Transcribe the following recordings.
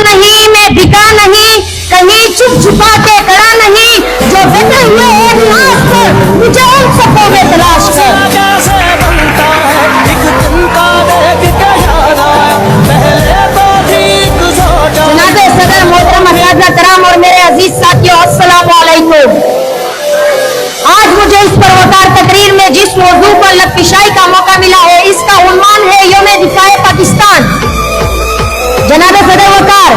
नहीं, मैं बिका नहीं, कहीं छुप छुपा के खड़ा नहीं, जो बैठे हुए एक लाश पर मुझे उन सबों में तलाश कर। कैसे बनता है एक दिन का देख के यारा, पहले तो ठीक सोचा। जनाब सदर मोहतरम असद कराम और मेरे अजीज साथियों, अस्सलाम वालेकुम। आज मुझे इस पर्वतार तकरीर में जिस मौजू पर लफ्ज़शाई का मौका मिला है, इसका उन्वान है यौम दिफाए पाकिस्तान। जनाब सदर वकार,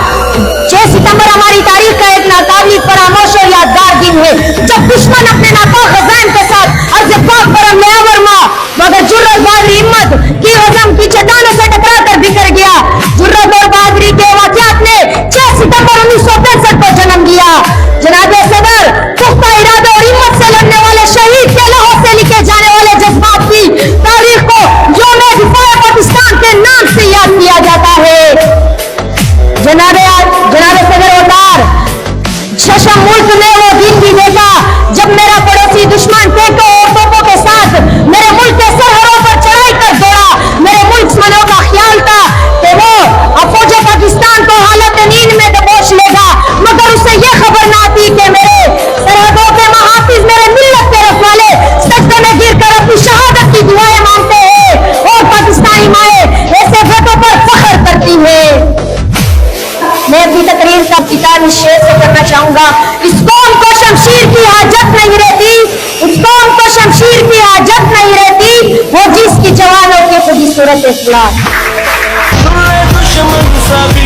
6 सितंबर हमारी तारीख का एक नाकाबिल फरामोश और यादगार दिन है, जब दुश्मन अपने नापाक खजाइन के साथ अर्ज़ पाक पर हमले आवर हुआ, मगर जुर्रत बहादुरी हिम्मत की वजह की चट्टानों से टकरा कर बिखर गया। जुर्रत और बहादुरी के वाक़यात ने 6 सितंबर 1965 को जन्म दिया। जनाब सदर, पुख्ता इरादे और हिम्मत से लड़ने वाले शहीद के लहू से लिखे जाने वाले जज्बात की तारीख को यौम दिफाए पाकिस्तान के नाम से याद किया जाता है। जनाब सदर वकार, शशम मुल्क ने वो दिन भी देखा जब मेरा पड़ोसी दुश्मन टैंकों और तोपों के साथ मेरे मुल्क के सरहदों पर चढ़ाई कर दौड़ा। मेरे मुल्कमनों का ख्याल था कि वो फौज पाकिस्तान को हालत नींद में दबोच लेगा, मगर उसे ये खबर ना थी कि मेरे सरहदों के महाफिज मेरे मिल्लत के रखवाले सजदे में गिर कर अपनी शहादत की दुआएं मांगते हैं और पाकिस्तानी माएं ऐसे बेटों पर फख्र करती है। मैं अपनी तकरीर का किताब शेर से करना चाहूंगा। इस कौम को शमशीर की हाजत नहीं रहती, इस कौम को शमशीर की हाजत नहीं रहती, वो जिसकी जवानों की खुदी सूरत इस्लाम। दुश्मन सभी